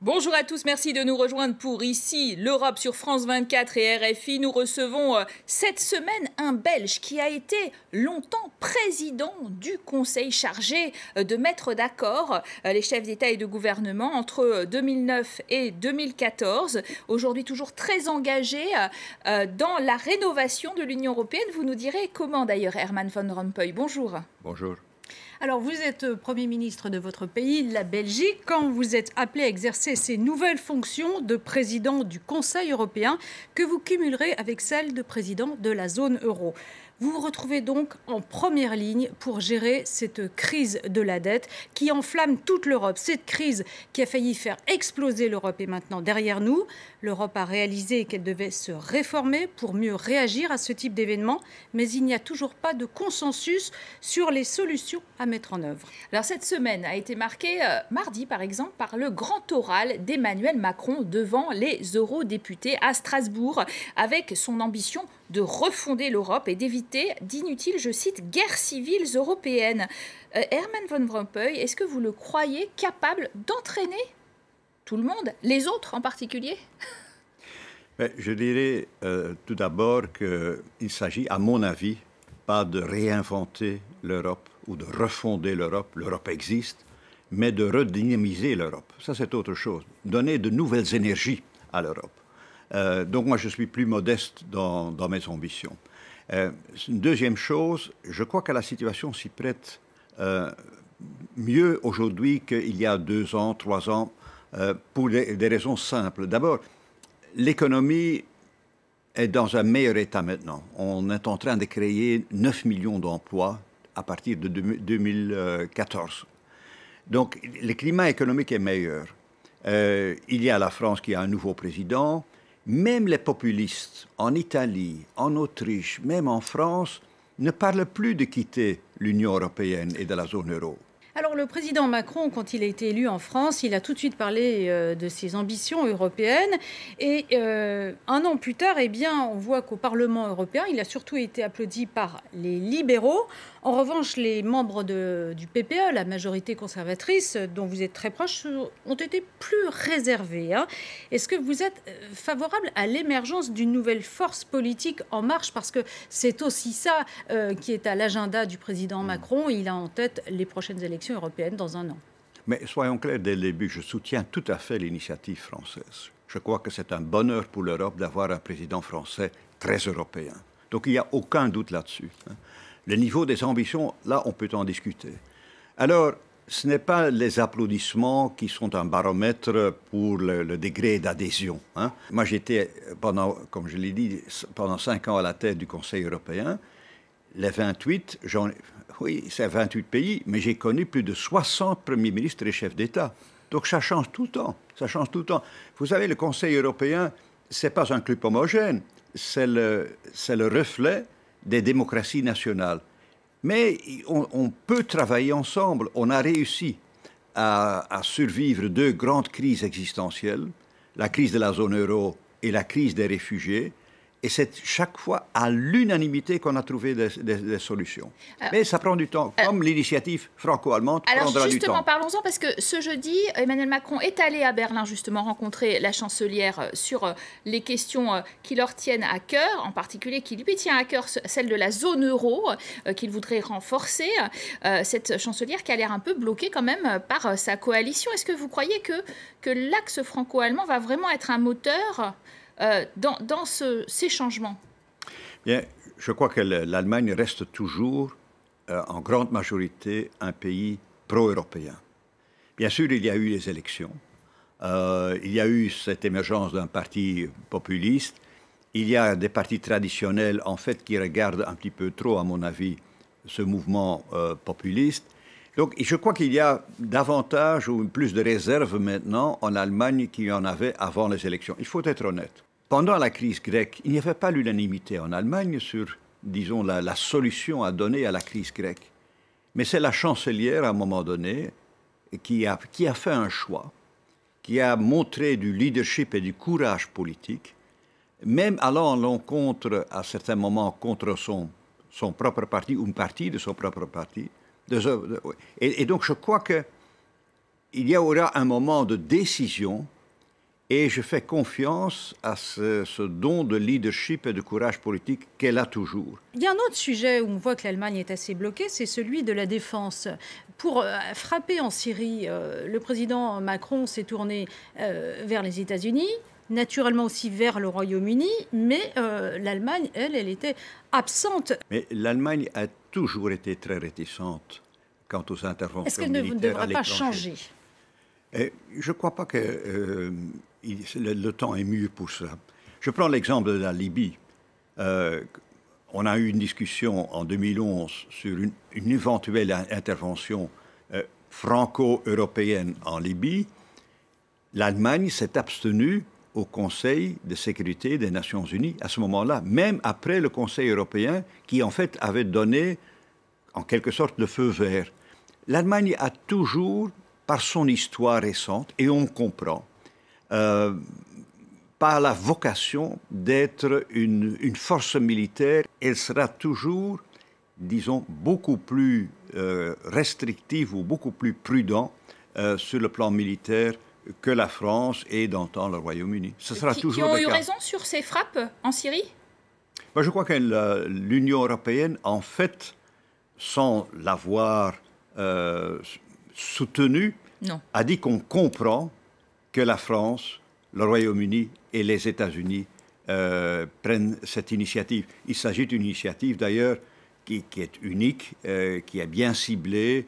Bonjour à tous, merci de nous rejoindre pour ici l'Europe sur France 24 et RFI. Nous recevons cette semaine un Belge qui a été longtemps président du Conseil chargé de mettre d'accord les chefs d'État et de gouvernement entre 2009 et 2014. Aujourd'hui toujours très engagé dans la rénovation de l'Union européenne. Vous nous direz comment d'ailleurs, Herman Van Rompuy. Bonjour. Bonjour. Alors, vous êtes Premier ministre de votre pays, la Belgique. Quand vous êtes appelé à exercer ces nouvelles fonctions de président du Conseil européen que vous cumulerez avec celles de président de la zone euro. Vous vous retrouvez donc en première ligne pour gérer cette crise de la dette qui enflamme toute l'Europe. Cette crise qui a failli faire exploser l'Europe est maintenant derrière nous. L'Europe a réalisé qu'elle devait se réformer pour mieux réagir à ce type d'événement, mais il n'y a toujours pas de consensus sur les solutions à mettre en œuvre. Alors cette semaine a été marquée mardi par exemple par le grand oral d'Emmanuel Macron devant les eurodéputés à Strasbourg avec son ambition de refonder l'Europe et d'éviter d'inutiles, je cite, guerres civiles européennes. Herman Van Rompuy, est-ce que vous le croyez capable d'entraîner tout le monde, les autres en particulier? Je dirais tout d'abord qu'il s'agit, à mon avis, pas de réinventer l'Europe ou de refonder l'Europe. L'Europe existe, mais de redynamiser l'Europe. Ça, c'est autre chose. Donner de nouvelles énergies à l'Europe. Donc moi, je suis plus modeste dans mes ambitions. Une deuxième chose, je crois que la situation s'y prête mieux aujourd'hui qu'il y a 2 ans, 3 ans, pour des raisons simples. D'abord, l'économie est dans un meilleur état maintenant. On est en train de créer 9 millions d'emplois à partir de 2014. Donc, le climat économique est meilleur. Il y a la France qui a un nouveau président. Même les populistes en Italie, en Autriche, même en France, ne parlent plus de quitter l'Union européenne et de la zone euro. Alors le président Macron, quand il a été élu en France, il a tout de suite parlé de ses ambitions européennes. Et un an plus tard, eh bien, on voit qu'au Parlement européen, il a surtout été applaudi par les libéraux. En revanche, les membres du PPE, la majorité conservatrice, dont vous êtes très proche, ont été plus réservés. Est-ce que vous êtes favorable à l'émergence d'une nouvelle force politique en marche? Parce que c'est aussi ça qui est à l'agenda du président Macron. Il a en tête les prochaines élections européennes dans un an. Mais soyons clairs dès le début, je soutiens tout à fait l'initiative française. Je crois que c'est un bonheur pour l'Europe d'avoir un président français très européen. Donc il n'y a aucun doute là-dessus. Le niveau des ambitions, là, on peut en discuter. Alors, ce n'est pas les applaudissements qui sont un baromètre pour le degré d'adhésion. Moi, j'étais, comme je l'ai dit, pendant 5 ans à la tête du Conseil européen. Les 28, oui, c'est 28 pays, mais j'ai connu plus de 60 premiers ministres et chefs d'État. Donc ça change tout le temps. Ça change tout le temps. Vous savez, le Conseil européen, ce n'est pas un club homogène. C'est le reflet des démocraties nationales. Mais on peut travailler ensemble. On a réussi à survivre 2 grandes crises existentielles, la crise de la zone euro et la crise des réfugiés. Et c'est chaque fois à l'unanimité qu'on a trouvé des solutions. Mais ça prend du temps, comme l'initiative franco-allemande prendra du temps. Alors justement, parlons-en, parce que ce jeudi, Emmanuel Macron est allé à Berlin justement rencontrer la chancelière sur les questions qui leur tiennent à cœur, en particulier qui lui tient à cœur celle de la zone euro, qu'il voudrait renforcer. Cette chancelière qui a l'air un peu bloquée quand même par sa coalition. Est-ce que vous croyez que l'axe franco-allemand va vraiment être un moteur dans ces changements? Bien, je crois que l'Allemagne reste toujours, en grande majorité, un pays pro-européen. Bien sûr, il y a eu les élections. Il y a eu cette émergence d'un parti populiste. Il y a des partis traditionnels, en fait, qui regardent un petit peu trop, à mon avis, ce mouvement populiste. Donc, je crois qu'il y a davantage ou plus de réserves maintenant en Allemagne qu'il y en avait avant les élections. Il faut être honnête. Pendant la crise grecque, il n'y avait pas l'unanimité en Allemagne sur, disons, la solution à donner à la crise grecque. Mais c'est la chancelière, à un moment donné, qui a fait un choix, qui a montré du leadership et du courage politique, même allant à l'encontre, à certains moments, contre son propre parti, ou une partie de son propre parti. Et donc, je crois qu'il y aura un moment de décision Et je fais confiance à ce don de leadership et de courage politique qu'elle a toujours. Il y a un autre sujet où on voit que l'Allemagne est assez bloquée, c'est celui de la défense. Pour frapper en Syrie, le président Macron s'est tourné vers les États-Unis, naturellement aussi vers le Royaume-Uni, mais l'Allemagne, elle était absente. Mais l'Allemagne a toujours été très réticente quant aux interventions militaires. Est-ce qu'elle ne devrait pas changer ? Et je ne crois pas que le temps est mieux pour ça. Je prends l'exemple de la Libye. On a eu une discussion en 2011 sur une éventuelle intervention franco-européenne en Libye. L'Allemagne s'est abstenue au Conseil de sécurité des Nations Unies à ce moment-là, même après le Conseil européen qui en fait avait donné en quelque sorte le feu vert. L'Allemagne a toujours, par son histoire récente, et on comprend, par la vocation d'être une force militaire, elle sera toujours, disons, beaucoup plus restrictive ou beaucoup plus prudente sur le plan militaire que la France et dans le temps le Royaume-Uni. Ce sera toujours le cas. Qui ont eu raison sur ces frappes en Syrie ? Moi, je crois que l'Union européenne, en fait, sans l'avoir soutenue, a dit qu'on comprend que la France, le Royaume-Uni et les États-Unis prennent cette initiative. Il s'agit d'une initiative d'ailleurs qui est unique, qui est bien ciblée,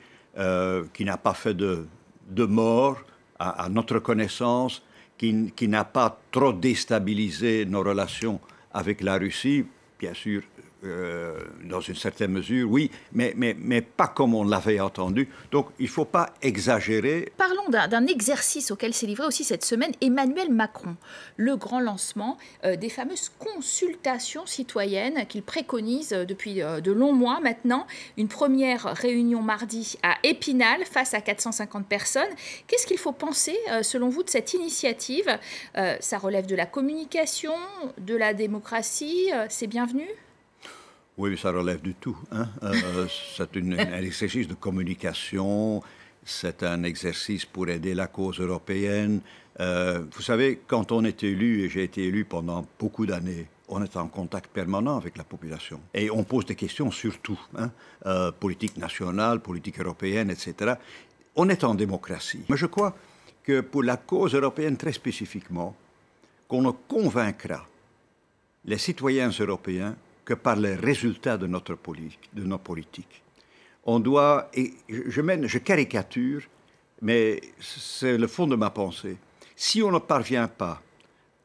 qui n'a pas fait de morts à notre connaissance, qui n'a pas trop déstabilisé nos relations avec la Russie, bien sûr, dans une certaine mesure, oui, mais pas comme on l'avait entendu. Donc, il ne faut pas exagérer. Parlons d'un exercice auquel s'est livré aussi cette semaine Emmanuel Macron. Le grand lancement des fameuses consultations citoyennes qu'il préconise depuis de longs mois maintenant. Une première réunion mardi à Épinal face à 450 personnes. Qu'est-ce qu'il faut penser, selon vous, de cette initiative ? Ça relève de la communication, de la démocratie, c'est bienvenu ? Oui, ça relève du tout. C'est un exercice de communication, c'est un exercice pour aider la cause européenne. Vous savez, quand on est élu, et j'ai été élu pendant beaucoup d'années, on est en contact permanent avec la population. Et on pose des questions sur tout, politique nationale, politique européenne, etc. On est en démocratie. Mais je crois que pour la cause européenne très spécifiquement, qu'on ne convaincra les citoyens européens que par les résultats de nos politiques. On doit, et je caricature, mais c'est le fond de ma pensée. Si on ne parvient pas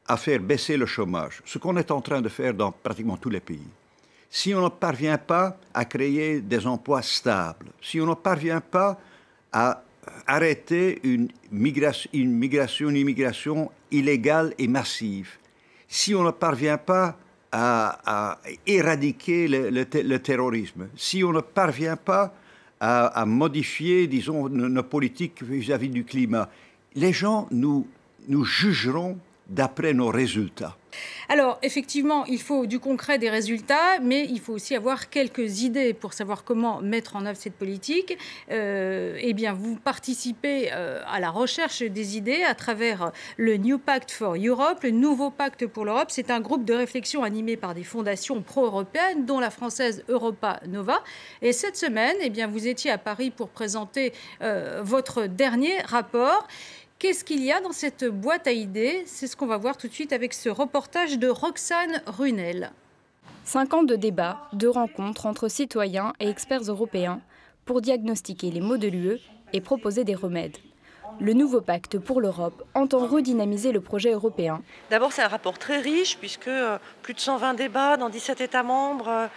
à faire baisser le chômage, ce qu'on est en train de faire dans pratiquement tous les pays, si on ne parvient pas à créer des emplois stables, si on ne parvient pas à arrêter une immigration illégale et massive, si on ne parvient pas à éradiquer le terrorisme, si on ne parvient pas à modifier, disons, nos politiques vis-à-vis du climat, les gens nous jugeront d'après nos résultats. Alors, effectivement, il faut du concret, des résultats, mais il faut aussi avoir quelques idées pour savoir comment mettre en œuvre cette politique. Eh bien, vous participez à la recherche des idées à travers le New Pact for Europe, le nouveau pacte pour l'Europe. C'est un groupe de réflexion animé par des fondations pro-européennes, dont la française Europa Nova. Et cette semaine, eh bien, vous étiez à Paris pour présenter votre dernier rapport. Qu'est-ce qu'il y a dans cette boîte à idées ? C'est ce qu'on va voir tout de suite avec ce reportage de Roxane Runel. 5 ans de débats, de rencontres entre citoyens et experts européens pour diagnostiquer les maux de l'UE et proposer des remèdes. Le nouveau pacte pour l'Europe entend redynamiser le projet européen. D'abord, c'est un rapport très riche puisque plus de 120 débats dans 17 États membres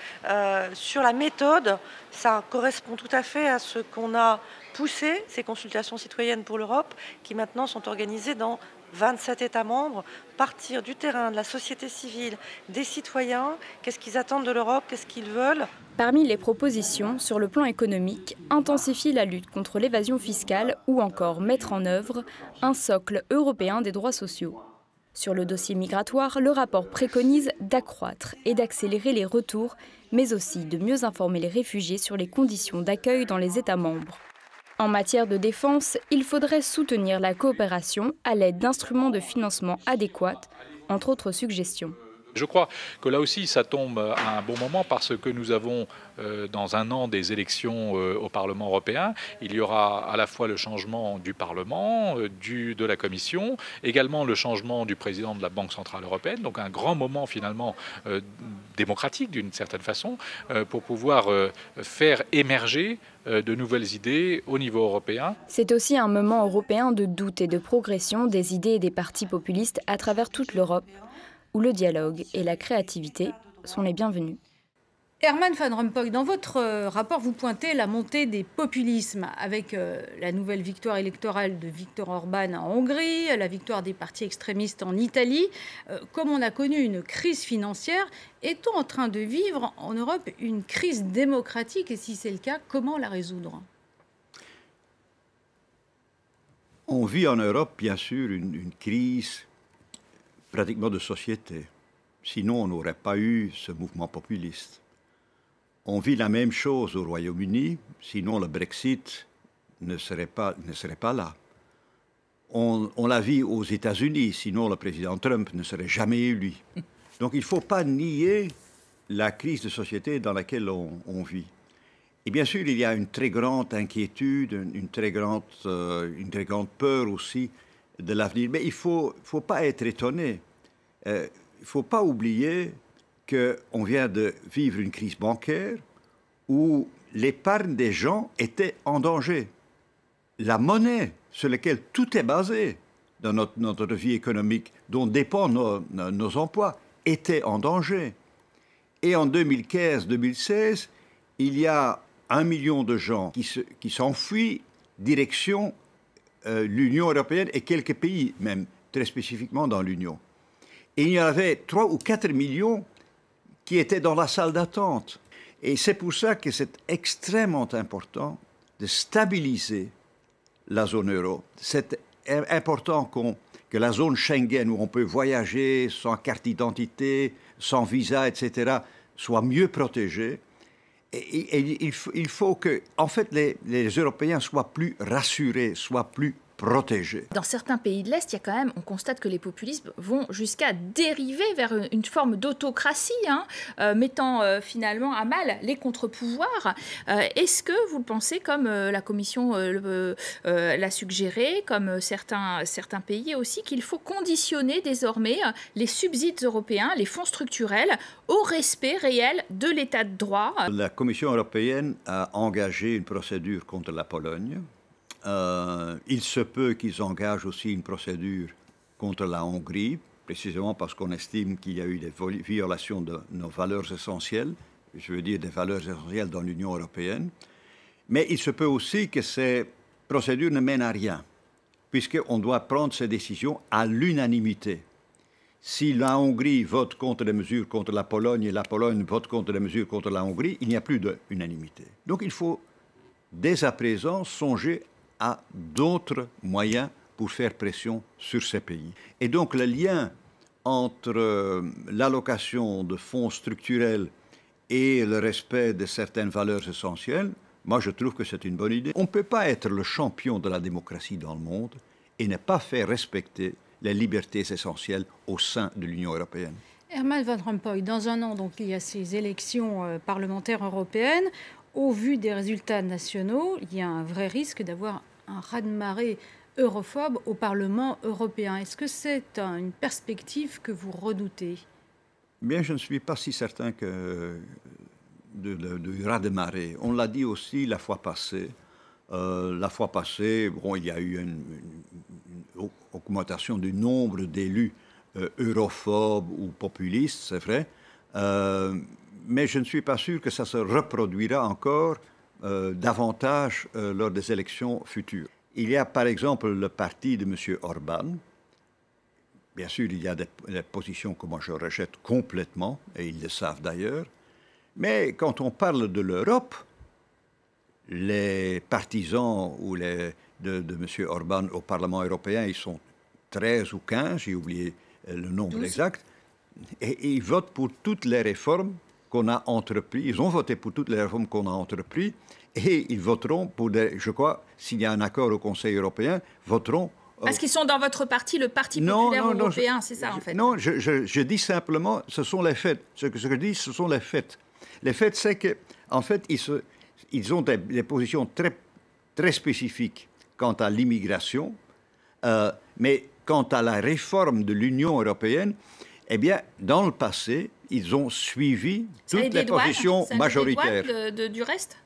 sur la méthode. Ça correspond tout à fait à ce qu'on a poussé, ces consultations citoyennes pour l'Europe, qui maintenant sont organisées dans 27 États membres, partir du terrain, de la société civile, des citoyens, qu'est-ce qu'ils attendent de l'Europe, qu'est-ce qu'ils veulent. Parmi les propositions, sur le plan économique, intensifier la lutte contre l'évasion fiscale ou encore mettre en œuvre un socle européen des droits sociaux. Sur le dossier migratoire, le rapport préconise d'accroître et d'accélérer les retours, mais aussi de mieux informer les réfugiés sur les conditions d'accueil dans les États membres. En matière de défense, il faudrait soutenir la coopération à l'aide d'instruments de financement adéquats, entre autres suggestions. Je crois que là aussi, ça tombe à un bon moment parce que nous avons dans un an des élections au Parlement européen. Il y aura à la fois le changement du Parlement, de la Commission, également le changement du président de la Banque centrale européenne. Donc un grand moment finalement démocratique d'une certaine façon pour pouvoir faire émerger de nouvelles idées au niveau européen. C'est aussi un moment européen de doute et de progression des idées et des partis populistes à travers toute l'Europe, où le dialogue et la créativité sont les bienvenus. Herman Van Rompuy, dans votre rapport, vous pointez la montée des populismes avec la nouvelle victoire électorale de Viktor Orban en Hongrie, la victoire des partis extrémistes en Italie. Comme on a connu une crise financière, est-on en train de vivre en Europe une crise démocratique? Et si c'est le cas, comment la résoudre? On vit en Europe, bien sûr, une crise pratiquement de société. Sinon, on n'aurait pas eu ce mouvement populiste. On vit la même chose au Royaume-Uni, sinon le Brexit ne serait pas là. On la vit aux États-Unis, sinon le président Trump ne serait jamais élu. Donc il ne faut pas nier la crise de société dans laquelle on vit. Et bien sûr, il y a une très grande inquiétude, une très grande peur aussi de l'avenir. Mais il ne faut pas être étonné. Il ne faut pas oublier qu'on vient de vivre une crise bancaire où l'épargne des gens était en danger. La monnaie sur laquelle tout est basé dans notre vie économique, dont dépendent nos emplois, était en danger. Et en 2015-2016, il y a 1 million de gens qui s'enfuient direction l'Union européenne et quelques pays, même très spécifiquement dans l'Union. Et il y en avait 3 ou 4 millions qui étaient dans la salle d'attente. Et c'est pour ça que c'est extrêmement important de stabiliser la zone euro. C'est important que la zone Schengen, où on peut voyager sans carte d'identité, sans visa, etc., soit mieux protégée. Et il faut que, en fait, les Européens soient plus rassurés, soient plus protégés. Dans certains pays de l'Est, on constate que les populismes vont jusqu'à dériver vers une forme d'autocratie, mettant finalement à mal les contre-pouvoirs. Est-ce que vous le pensez, comme la Commission l'a suggéré, comme certains pays aussi, qu'il faut conditionner désormais les subsides européens, les fonds structurels, au respect réel de l'état de droit? La Commission européenne a engagé une procédure contre la Pologne. Il se peut qu'ils engagent aussi une procédure contre la Hongrie, précisément parce qu'on estime qu'il y a eu des violations de nos valeurs essentielles, je veux dire des valeurs essentielles dans l'Union européenne. Mais il se peut aussi que ces procédures ne mènent à rien, puisqu'on doit prendre ces décisions à l'unanimité. Si la Hongrie vote contre les mesures contre la Pologne et la Pologne vote contre les mesures contre la Hongrie, il n'y a plus d'unanimité. Donc il faut dès à présent songer à d'autres moyens pour faire pression sur ces pays. Et donc le lien entre l'allocation de fonds structurels et le respect de certaines valeurs essentielles, moi je trouve que c'est une bonne idée. On ne peut pas être le champion de la démocratie dans le monde et ne pas faire respecter les libertés essentielles au sein de l'Union européenne. Herman Van Rompuy, dans un an, donc, il y a ces élections parlementaires européennes. Au vu des résultats nationaux, il y a un vrai risque d'avoir un raz-de-marée europhobe au Parlement européen. Est-ce que c'est une perspective que vous redoutez? Bien, je ne suis pas si certain que du raz-de-marée. On l'a dit aussi la fois passée. Il y a eu une augmentation du nombre d'élus europhobes ou populistes, c'est vrai. Mais je ne suis pas sûr que ça se reproduira encore davantage lors des élections futures. Il y a par exemple le parti de M. Orban. Bien sûr, il y a des positions que moi je rejette complètement, et ils le savent d'ailleurs. Mais quand on parle de l'Europe, les partisans de M. Orban au Parlement européen, ils sont 13 ou 15, j'ai oublié le nombre 12. exact, et ils votent pour toutes les réformes qu'on a entreprises. Ils ont voté pour toutes les réformes qu'on a entreprises, et ils voteront pour je crois, s'il y a un accord au Conseil européen, voteront... Parce qu'ils sont dans votre parti, le Parti populaire européen, c'est ça en fait. Non, je dis simplement, ce sont les faits. Ce que je dis, ce sont les faits. Les faits, c'est qu'en fait, ils ont des positions très, très spécifiques quant à l'immigration, mais quant à la réforme de l'Union européenne, eh bien, dans le passé, ils ont suivi toutes les positions majoritaires. Ça allait des douanes du reste ?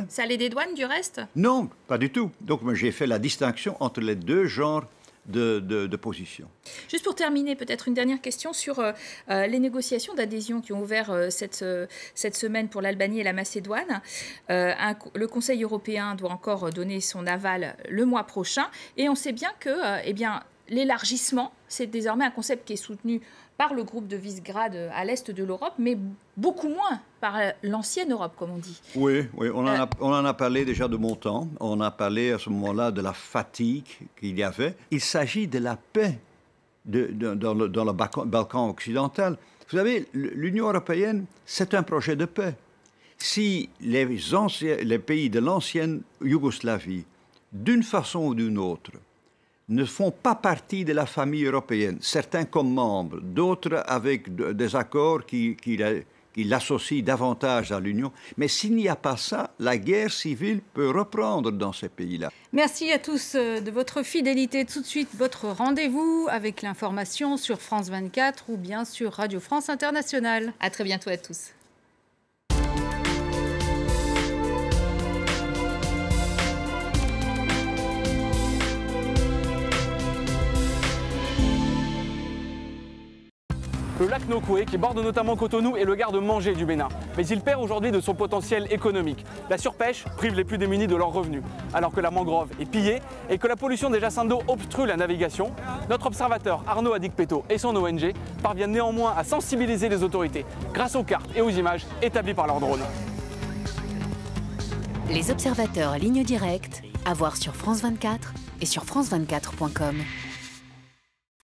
Ça allait des douanes du reste ? Non, pas du tout. Donc, moi, j'ai fait la distinction entre les deux genres de positions. Juste pour terminer, peut-être une dernière question sur les négociations d'adhésion qui ont ouvert cette semaine pour l'Albanie et la Macédoine. Le Conseil européen doit encore donner son aval le mois prochain. Et on sait bien que l'élargissement, c'est désormais un concept qui est soutenu par le groupe de Visegrad à l'est de l'Europe, mais beaucoup moins par l'ancienne Europe, comme on dit. Oui, on en a parlé déjà de mon temps. On a parlé à ce moment-là de la fatigue qu'il y avait. Il s'agit de la paix dans le Balkan occidental. Vous savez, l'Union européenne, c'est un projet de paix. Si les pays de l'ancienne Yougoslavie, d'une façon ou d'une autre, ne font pas partie de la famille européenne, certains comme membres, d'autres avec des accords qui l'associent davantage à l'Union. Mais s'il n'y a pas ça, la guerre civile peut reprendre dans ces pays-là. Merci à tous de votre fidélité. Tout de suite, votre rendez-vous avec l'information sur France 24 ou bien sur Radio France Internationale. À très bientôt à tous. Le lac Nokoué, qui borde notamment Cotonou, est le garde-manger du Bénin. Mais il perd aujourd'hui de son potentiel économique. La surpêche prive les plus démunis de leurs revenus, alors que la mangrove est pillée et que la pollution des jassins d'eau obstrue la navigation. Notre observateur Arnaud Adik-Peto et son ONG parviennent néanmoins à sensibiliser les autorités grâce aux cartes et aux images établies par leurs drones. Les observateurs ligne directe, à voir sur France 24 et sur france24.com.